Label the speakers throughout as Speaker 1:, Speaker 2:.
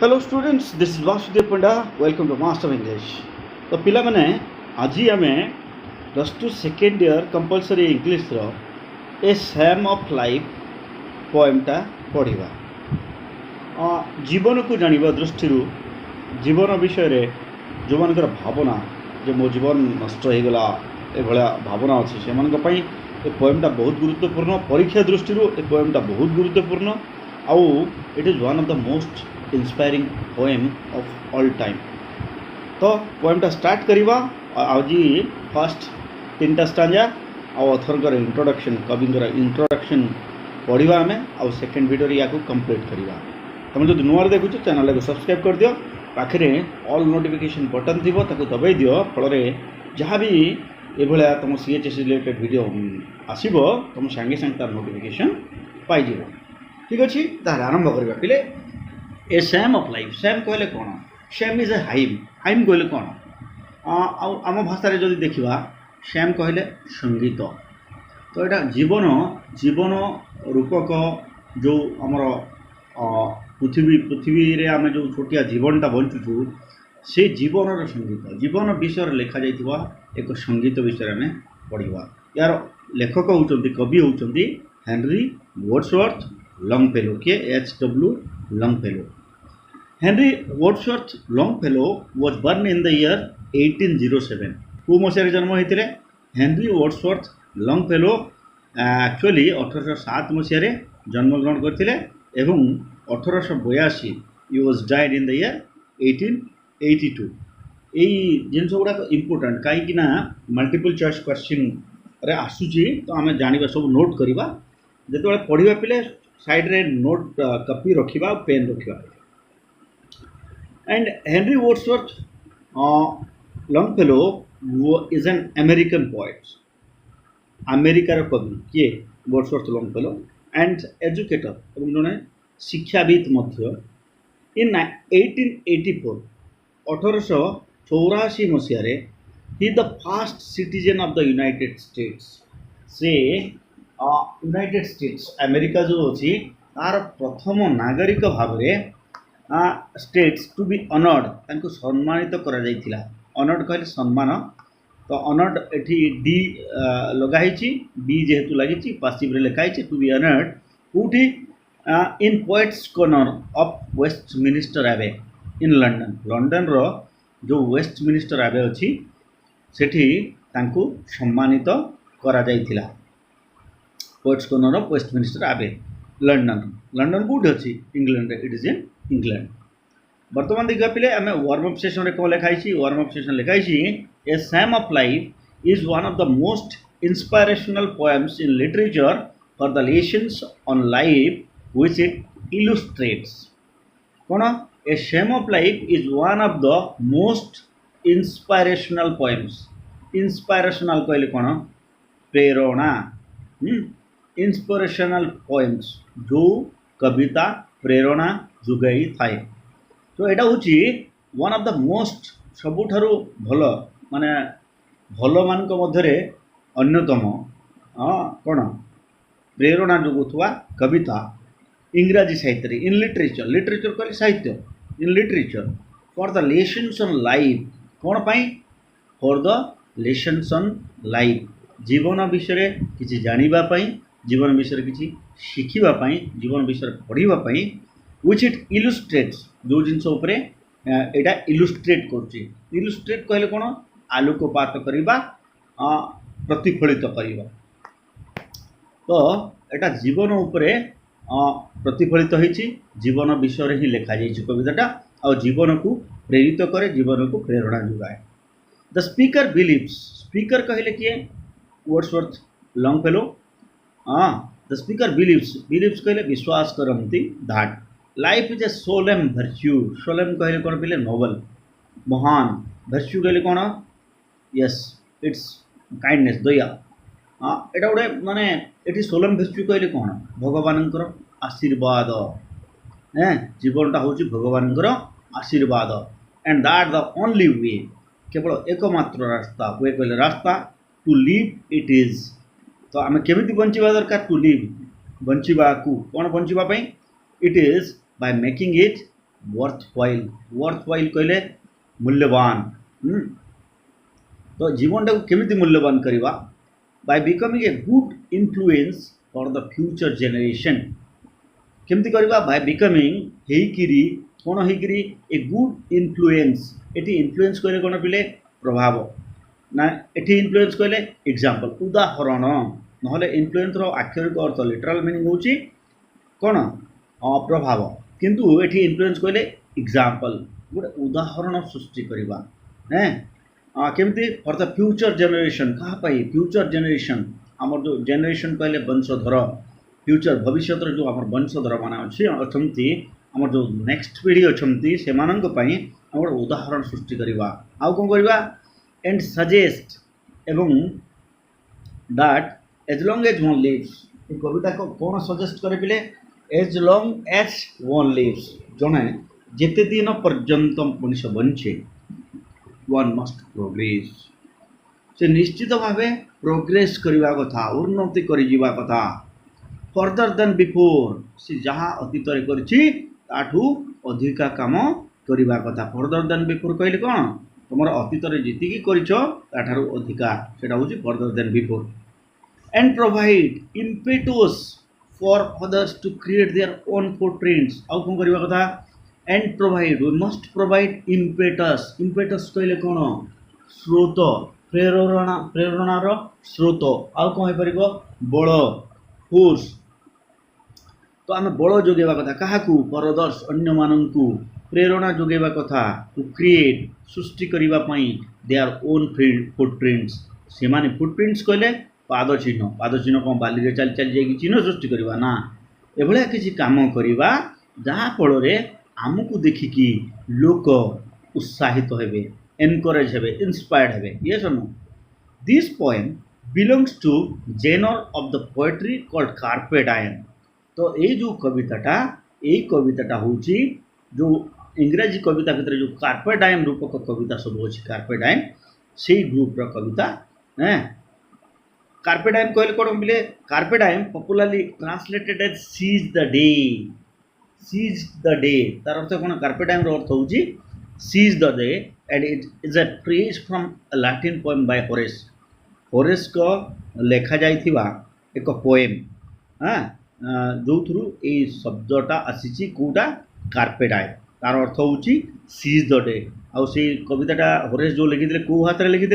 Speaker 1: Hello students, this is Vasudev Panda. Welcome to master English. तो पिला माने आज आम plus two second year compulsory English रो ए सैम ऑफ लाइफ पोएमटा पढ़ा। जीवन को जानिबा दृष्टि जीवन विषय रे जो मानकर भावना जे मो जीवन नष्ट हो गला ए भला भावना अच्छी से मानक ए पोएमटा बहुत गुरुत्वपूर्ण। परीक्षा दृष्टि ए पोएमटा बहुत गुरुत्वपूर्ण। आउ it is one of the most inspiring poem of all time. तो पोएमटा स्टार्ट करवा। आज फर्स्ट तीन टा स्टांजा आथर इंट्रोडक्शन कविंर इंट्रोडक्शन पढ़ा आम आउ सेकेंड वीडियो या कंप्लीट करवा। तुम जो नुआ देखुच चैनल को सब्सक्राइब कर दियो। पाखे ऑल नोटिफिकेशन बटन थी दबाई दियो फल जहाँ भी ये तुम सीएचएस रिलेटेड वीडियो आसो तुम सांगे सांगे तार नोटिफिकेशन पाइज। ठीक अच्छे तार आरंभ करवा। पिले ए सैम ऑफ लाइफ। सैम कहले कौन? Sam is a hymn. Hymn कहले कौन? आम भाषा जो देखा सैम कहले संगीत। तो यहाँ जीवन जीवन रूपक जो आमर पृथ्वी रे आम जो छोटिया जीवनटा बंचुचु से जीवन संगीत जीवन विषय लिखा जाइथिबा एक संगीत विषय आम पढ़ा। यार लेखक होउचंती कवि होउचंती हेनरी वर्ड्सवर्थ लॉन्गफेलो। के H.W. Longfellow. Henry Wordsworth Longfellow was born in the year 1807. को मसीह जन्म होते हेनरी वर्ड्सवर्थ लॉन्गफेलो एक्चुअली 1807 मसीह जन्म ग्रहण करते 1882 he was died in the year 1882. यही जिन गुड़ाक इम्पोर्टाट कहीं मल्टीपल चॉइस क्वेश्चन रे आसूची तो आम जाना सब नोट करवा जो पढ़ा पिले साइड रे नोट कॉपी रखा पेन रखा। And Henry Wordsworth Longfellow is an American poet. अमेरिकार कवि किए वर्ड्सवर्थ लॉन्गफेलो एंड एजुकेटर जड़े शिक्षाविद इन 1884 1884 मसीह he the first citizen of the United States. से यूनाइटेड स्टेट्स अमेरिका जो अच्छी तार प्रथम नागरिक भाव में स्टेट्स टू बी ऑनर्ड तांको सम्मानित करा जाइथिला। ऑनर्ड कहले सम्मान। तो ऑनर्ड एठी डी लगाई बी जेहेतु लगी पासिव रे लिखाई टू बी ऑनर्ड कौटी in poets corner of Westminster Abbey in London. London रो जो वेस्टमिनिस्टर एबे अच्छी सेठी तांको सम्मानित करा जाइथिला। पोएट्स कॉर्नर ऑफ वेस्टमिनिस्टर एबे लंडन। लंडन कौट अच्छी England. It is in England. बर्तमान देखा पिले आम वार्मअप सेशन कौन लिखाई? वार्मअप सेशन लिखाई a psalm of life is one of the most inspirational poems in literature for the lessons on life which it illustrates. कौन? A psalm of life is one of the most inspirational poems. Inspirational कहले कौन? प्रेरणा। Inspirational poems जो कविता प्रेरणा जोगाई थाए। तो यहाँ हूँ one of the most सबुठारु भल माने भल मान मध्य अन्यतम कौन प्रेरणा जोगुवा कविता इंग्राजी साहित्य इन लिटरेचर। लिटरेचर कहले साहित्य in literature for the lessons on life. कौन पाई? For the lessons on life जीवन विषय किसी जानापी जीवन विषय किसी शिखापी जीवन विषय पढ़ापी व्हिच इट इलुस्ट्रेट्स जो जिनस यहाँ इलुस्ट्रेट कर। इलुस्ट्रेट कहले कौन? आलोकपात करवा प्रतिफलित करवा। तो यहाँ जीवन उपरे प्रतिफलित होती जीवन विषय ही लिखा जाइए कविताटा और जीवन को प्रेरित करे जीवन को प्रेरणा जोगाए। The speaker believes. स्पीकर कहले किए? Wordsworth Longfellow. The speaker believes. Believes कहले विश्वास करती that life is a solemn virtue. Solemn कहले कौन? पिले नोबल महान। वर्च्यू कहले कौन? यस इट्स काइंडनेस दया। एटा गोटे माने ये सोलेम वर्च्यू कहले कौन? भगवानंकर आशीर्वाद। जीवनटा हूँ भगवानंकर आशीर्वाद। And that the only way केवल एकमात्र रास्ता वे कहले रास्ता टू लिव इट इज। तो आम केमी बंचा दरकार? टू लिव बंचा को कौन बंचापी? It is by making it worthwhile कहले मूल्यवान। तो जीवन टाक केमिति मूल्यवान करवा by becoming a good influence for the future generation. केमती करवा बाय बिकमिंग हेकिरी कौन हेकिरी ए गुड इन्फ्लुएंस। एटी इन्फ्लुएंस कहले कौन पिले प्रभाव ना एटी इन्फ्लुएंस कहले एग्जांपल उदाहरण नहले इन्फ्लुएंस रो आक्षरिक अर्थ लिटरल मीनिंग होची कौन प्रभाव किंतु एटी इन्फ्लुएंस कहले एग्जांपल गोटे उदाहरण सृष्टि करवा हैं केमती फॉर द फ्यूचर जनरेशन कहा पाई फ्यूचर जनरेशन आमर जो जनरेशन कहले वंशधर फ्यूचर भविष्य जो आम वंशधर मान अच्छे अच्छा आम जो नेक्स्ट पीढ़ी अच्छा से गोटे उदाहरण सृष्टि करवा आउ कौन करवा एंड सजेस्ट एवं that as long as one lives ये कविता को कौन सजेस्ट करे पिले as long as one lives जड़े जिते दिन पर्यंत मनुष्य बंचे वन मस्ट प्रोग्रेस से निश्चित भाव प्रोग्रेस करवा कथा उन्नति करिवा कथा फर्दर देन बिफोर से जहाँ अतीत करू अधिका काम करवा कथा फर्दर देन बिफोर कहले कौन तुम अतीत जीति करू अधिका से हूँ further than before and provide impetus for others to create their own footprints आउ कौन करवा कथा and provide we must provide impetus impetus कहले कौन स्रोत प्रेरणार स्रोत आउ कौन हो पार बल फोर्स तो आम बल जोगेवा कथा क्या परदर्श अन्य मानू प्रेरणा जोगेवा कथा टू क्रिएट सृष्टि करने दे आर ओन फुटप्रिंट्स से माने फुटप्रिंट्स कहले पाद चिन्ह कौन बाली चली चली जाए चिन्ह सृष्टि करवा ना एभलिया किसी काम करवा जहाँ फल आमको देखिकी लोक उत्साहित हेबे एनकरेज हेबे इंस्पायर्ड हेबे ये सुनो this poem belongs to genre of the poetry called carpe diem. तो ये जो कविताटा हूँ जो इंग्राजी कविता भितर जो कार्पे डायम रूपक कविता सब अच्छी कार्पे डायम से ग्रुप्र कविता हैं कार्पे डायम कहले कौन बोले carpe diem popularly translated as seize the day तार अर्थ कौन कार्पे डायम अर्थ हूँ seize the day and it is a phrase from a Latin poem by Horace को लेखा जाइथिबा एक पोएम हाँ जो थ्रू ये शब्दटा आसी कौटा कार्पे डायम तार अर्थ हूँ सीज द डे आउ से कविताटा होरेस जो लिखी कौ भाषा लिखी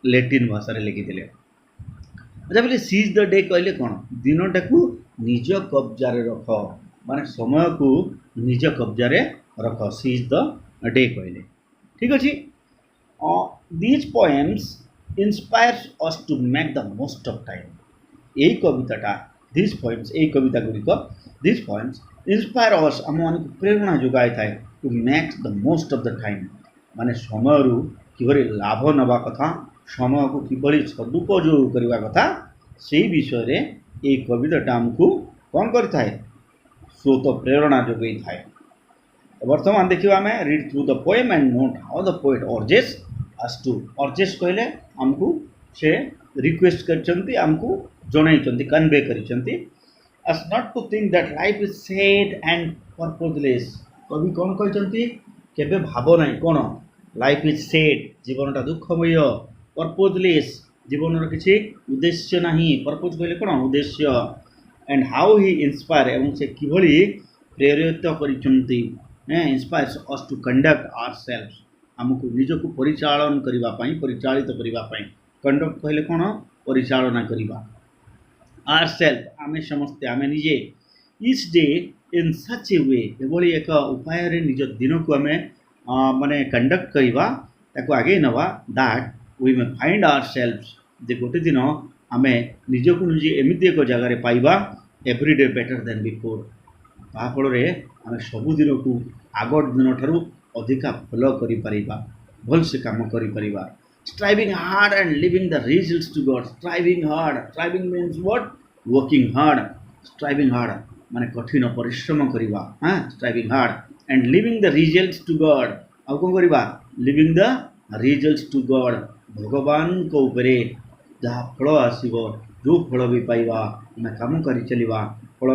Speaker 1: लैटिन भाषा लिखी अच्छा बोले सीज द डे कहले कौन दिनटा को निज कब्जार रख माने समय को निज कब्जार रख सीज द डे कहले ठीक अच्छे these poems inspires us to make the most of time यही कविताटा दीज पोएम्स यही कविता गुड़िक दीज पोएम्स इंस्पायर अस आम मान प्रेरणा जोगाई थाए to make the most of the time माने समय किभली लाभ नवा कथा समय को किभली सदुपयोग करने कथा से विषय ये कविताटा आमको कौन करता है स्रोत प्रेरणा जोगई थाए। वर्तमान देखिए आम read through the poem and note how the poet urges us to urges कहले आमको से रिक्वेस्ट करमको जन कन्वे कर as not to think that life is sad and purposeless कवि कौन कहते केबे भाव ना कौन लाइफ इज सेड जीवनटा दुखमय पर्पोजलेस जीवन किसी उद्देश्य नहीं पर्पोज कहले कौन उद्देश्य एंड हाउ ही इंस्पायर एवं से किभली प्रेरित करिसेंती inspires us to conduct ourselves आमको निजको परिचालन करने परिचालित करने कंडक्ट कहले कौन परिचालना करवा आवरसेल्फ आमे समस्ते आमे निजे ईच डे इन सच ए वे एभली एक उपाय निज दिन को आम माने कंडक्ट करवा ताको आगे नवा that we may find ourselves जे गोटे दिन आमे निजको निजे एमती एक जगार पाइबा एवरीडे बेटर देन बिफोर ता फल आम सबुदिन को आग दिन ठारू अधिका भल कर भल से काम कर striving hard and living the results to God striving means what working hard striving hard माने कठिन परिश्रम करवा हाँ striving hard and living the results to God आउ कौन करवा living the results to God भगवान को ऊपर जहाँ फल आसो जो फल भी पाइबा आम काम कर चलवा फल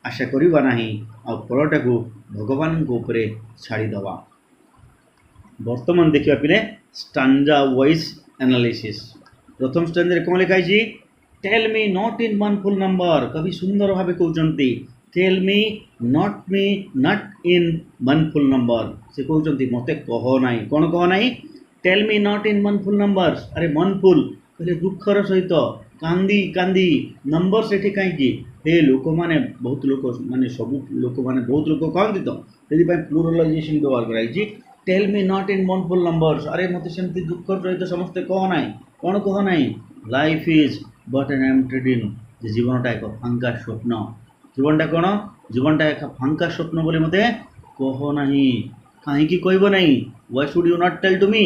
Speaker 1: आशा करवा ना आ फलटा को भगवान उपरे छाड़ीदवा। बर्तमान देखा पिले स्टांजा वाइज एनालिसिस। प्रथम स्टांजा कौन लिखाई? Tell me not in one full number. कवि सुंदर भाव कहते tell me not in one full number. से कहते मत कह ना कौन कह ना tell me not in one full number. अरे मन फुल कहले दुखर सहित कांदी कांदी नंबर से कहीं हे लोक मैंने बहुत लोक माने सब लोक मैंने बहुत लोक कहते तो से प्लूरलाइजेशन व्यवहार कराई tell me not in one full numbers. अरे मत सेमती दुखर सहित समस्ते कह ना कौन कह ना life is but an empty dream. जीवनटा एक फांका स्वप्न। जीवनटा कौन? जीवनटा एक फांका स्वप्न बोली मत कह ना कहीं कहब ना। Why should you not tell to me?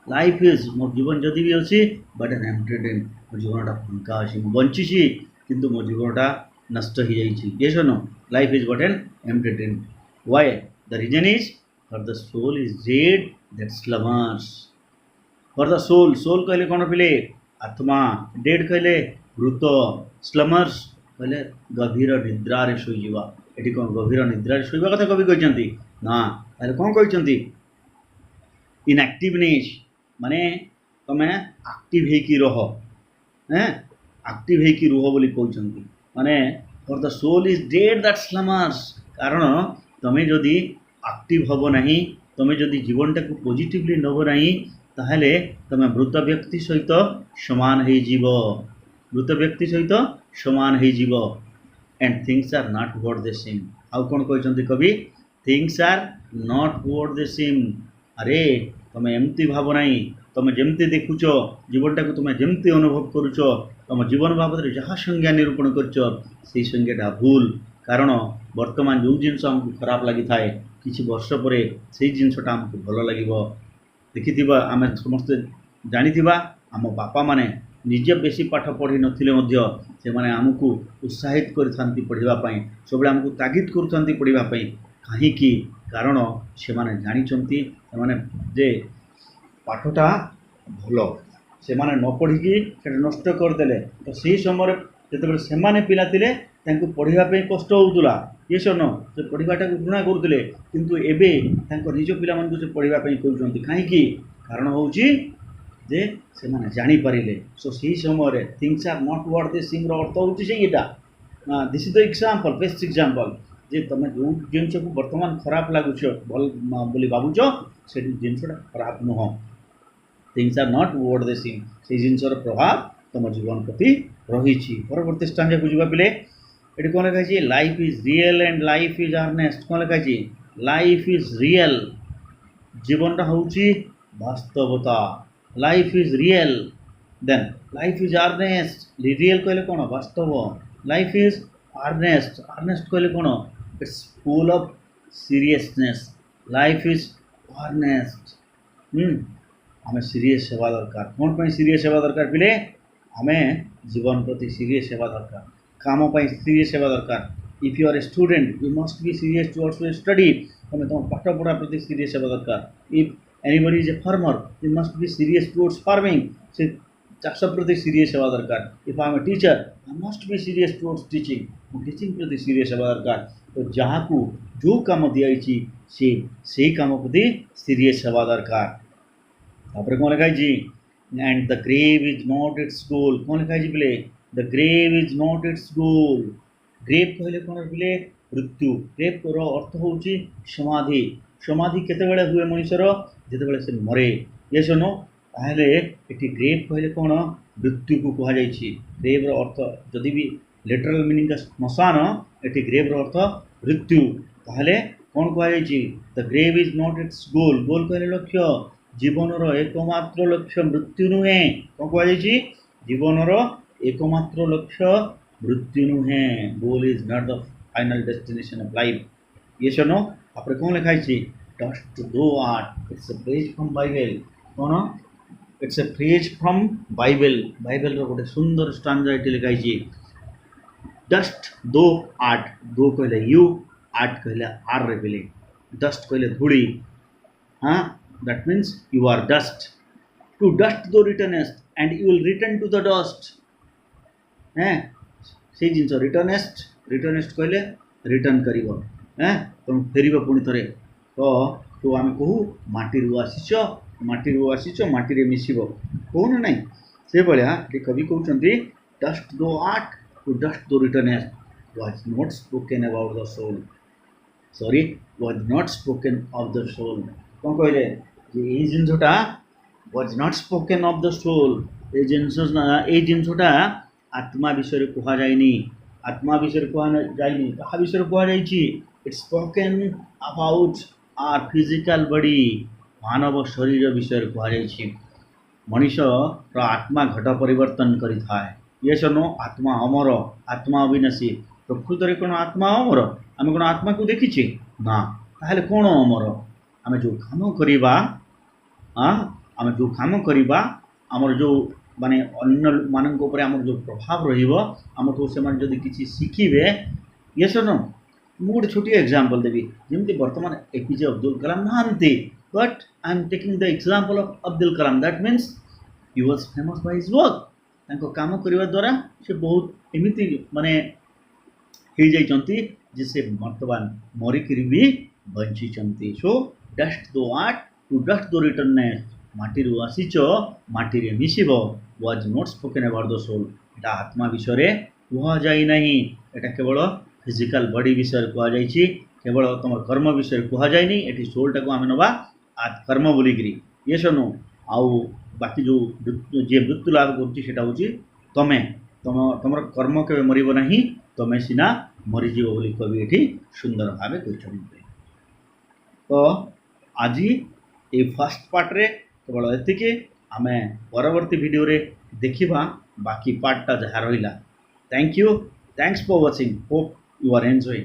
Speaker 1: Life is मोर जीवन जदि भी अच्छी बट एन एम्प्टी ड्रीम। मोर जीवनटा फांका अच्छी बंची किंतु मोर जीवनटा नष्ट हो जाइए। ये सुनो life is but an empty dream. Why? The reason is for the soul is dead that slumbers. For the soul, soul कहले कौन पिले? आत्मा। डेड कहले मृत। स्लम्बर्स कहले गभीर निद्रारे शोइवा। एटी कौन गभीर निद्रारे शोइवा कथा कवि कहते ना? ताले कौन कहते? इनएक्टिवनेस माने तमें एक्टिव होकी रह। हैं एक्टिव होकी रुह बोली कहते माने for the soul is dead that slumbers. कारण तमें जदि एक्टिव हब नहीं, तमें जदि जीवनटा को पॉजिटिवली नब नहीं, ताहले तमें मृत व्यक्ति सहित समान हो जीव। मृत व्यक्ति सहित समान हो जीव। And things are not what they seem. आउ कौन कहते कवि? Things are not what they seem. अरे तुम्हें एमती भाव ना, तुम जमती देखुच जीवनटा को, तुम्हें जमती अनुभव करुच, तुम जीवन बाबद जहाँ संज्ञा निरूपण कर संज्ञाटा भूल। कारण बर्तमान जो जिनस आमको खराब लगी थाए किसी वर्ष पर से जिनसटा आमको भल लगे। देखि आम समस्ते जानिथिबा आम बापा माने निजे बेसी पाठ पढ़ी नथिले मध्य से माने आमको उत्साहित करथांती पढ़िबा सब आमको तागिद करथांती पढ़िबा कहीं कारण से माने जानिचंती माने जे पाठटा भल से माने न पढ़ी नष्ट करदेले। तो सही समय जो से पिला थिले तांको पढ़ापी कष्ट होउतला। ये सन से पढ़ाटा को घृणा करुले किंतु एबे तांको निज पिला मानकु से पढ़ापी कहउचंती कहीं कारण होउची जे से माने जानि पारिले। सो सही समय things are not what they seem रो अर्थ होउची सेटा। This is the example, best example जे तुम जो जिनस को बर्तमान खराब लगुच भल बोली भावुच से जिनसटा खराब नुह। Things are not what they seem से जिनसर प्रभाव तुम जीवन प्रति रही। परवर्ती स्टांजा को जीवा पिले ये कौन लिखाई? Life is real and life is earnest. कौन लिखाई? Life is real. जीवनटा हूँ वास्तवता। Life is real then life is earnest. Real कहले कौन? वास्तव। Life is earnest. अर्नेस्ट कहले कौन? It's full of seriousness. Life is earnest. आम सीरियस हेबा दरकार। कौन पर सीरियस हेबा दरकार पिले? आम जीवन प्रति सीरियस हेबा दरकार। काम पर सीरियस हेबा दरकार। If you are a student you must be serious towards your study. तुम तुम पाठ पढ़ा प्रति सीरियस हेबा दरकार। If anybody is a farmer you must be serious towards farming. से चाष प्रति सीरियस हेबा दरकार। If I am a teacher I must be serious towards teaching. Teaching प्रति सीरियस हेबा दरकार। तो जहाँ को जो काम दिखाई से काम प्रति सीरियस हेबा दरकार। तापर कौन लिखाई? And the grave is not its goal. कौन लिखाई बोले? The grave is not its goal. Grave कहले कौन बोले? मृत्यु। ग्रेव रो अर्थ हूँ समाधि। समाधि केतेबेले हुए मनुष्यर? जितेबाला से मरे। ये सुनो ताहले एटी ग्रेव कहले कौन? मृत्यु को कह जाइए। ग्रेव रो अर्थ जदि भी लिटरल मीनिंग श्मशान एटी ग्रेव रो अर्थ मृत्यु। ताहले कौन कह जाइए? The grave is not its goal. Goal कहले लक्ष्य। जीवनर एकमात्र लक्ष्य मृत्यु नुहे। कौन कह जीवनर एकमात्र लक्ष्य मृत्यु नुहे। Goal is not the final destination of life. ये सुनो आप कौन लिखाई? Dust thou art. It's a phrase from Bible. कौन? It's a phrase from Bible. Bible रो गोटे सुंदर स्टांजा ये लिखाई। Dust thou art. दो कहले यू, आर्ट कहले आर रे पिले। डस्ट कहले धूड़ी। हाँ that means you are dust. To dust thou returnest and you will return to the dust. से जिनस रिटर्नेस्ट। रिटर्नेस्ट कहले रिटर्न करिवो। হ্যাঁ তুমি ফেরিব পুଣି ଥରେ ତ ତୁ ଆମେ କହୁ ମାଟିରୁ ଆସିଛ ମାଟିରେ ମିଶିବ କହୁନା ନାହିଁ ସେଭଳିଆ ଏ କବି କହୁଛନ୍ତି dust thou art to dust thou return was not spoken about the soul sorry was not spoken of the soul କ'ଣ କହିଲେ ଯେ ଏଇ ଜିନିଷଟା was not spoken of the soul ଏଇ ଜିନିଷଟା ଆତ୍ମା ବିଷୟରେ କୁହାଯାଇନି ଆତ୍ମା ବିଷୟରେ କୁହାଯାଇନି କାହା ବିଷୟରେ କୁହାଯାଇଛି it's spoken about our physical body ମାନବ ଶରୀର ବିଷୟରେ କୁହାଯାଇଛି ମଣିଷର ଆତ୍ମା ଘଟ ପରିବର୍ତ୍ତନ କରିଥାଏ ୟେସ୍ नो ଆତ୍ମା ଅମର ଆତ୍ମା ଅବିନାଶୀ ପ୍ରକୃତରେ କ'ଣ ଆତ୍ମା ଅମର ଆମେ କ'ଣ ଆତ୍ମାକୁ ଦେଖିଛେ ନା ତାହେଲେ କ'ଣ ଅମର ଆମେ ଯେଉଁ କାମ କରିବା ଆମେ ଯେଉଁ କାମ କରିବା ଆମର ଯେଉଁ ମାନେ ଅନ୍ୟମାନଙ୍କ ଉପରେ ଆମର ଯେଉଁ ପ୍ରଭାବ ରହିବ ଆମଠୁ ସେମାନେ ଯଦି କିଛି ଶିଖିବେ ୟେସ୍ नो ମୁଁ ଗୋଟେ ଛୋଟିଆ ଏକ୍ଜାମ୍ପଲ୍ ଦେବି ଯେମିତି ବର୍ତ୍ତମାନ ଏପିଜେ ଅବଦୁଲ କଲାମ ନାହାନ୍ତି but I M taking the example of Abdul Kalam that means he was famous Bai his work ତାଙ୍କ କାମ କରିବା ଦ୍ୱାରା ସେ ବହୁତ ଏମିତି ମାନେ ହେଇଯାଇଛନ୍ତି ଯେ ସେ ବର୍ତ୍ତମାନ ମରିକିରି ବି ବଞ୍ଚିଛନ୍ତି so dust thou art to dust thou return ମାଟିରୁ ଆସିଛ ମାଟିରେ ମିଶିବ was not spoken about the soul ଏଇଟା ଆତ୍ମା ବିଷୟରେ କୁହାଯାଇ ନାହିଁ ଏଇଟା କେବଳ ଫିଜିକାଲ ବଡି ବିଷୟରେ କୁହାଯାଇଛି କେବଳ ତୁମର କର୍ମ ବିଷୟରେ କୁହାଯାଇନି ଏଠି ସୋଲ୍ଟାକୁ ଆମେ ନେବା କର୍ମ ବୋଲିକିରି ୟେସ୍ नो ଆଉ ବାକି ଯେଉଁ ଯିଏ ମୃତ୍ୟୁ ଲାଭ କରୁଛି ସେଇଟା ହେଉଛି ତମର କର୍ମ କେବେ ମରିବ ନାହିଁ ତମେ ସିନା ମରିଯିବ ବୋଲି କବି ଏଠି ସୁନ୍ଦର ଭାବେ କହିଛନ୍ତି ତ ଆଜି এই ফার্স্ট পার্টরে কেবল এতিকি ଆମେ ପରବର୍ତ୍ତୀ ଭିଡ଼ିଓରେ ଦେଖିବା ବାକି ପାର୍ଟଟା ଯାହା ରହିଲା thank you thanks for watching hope you are enjoying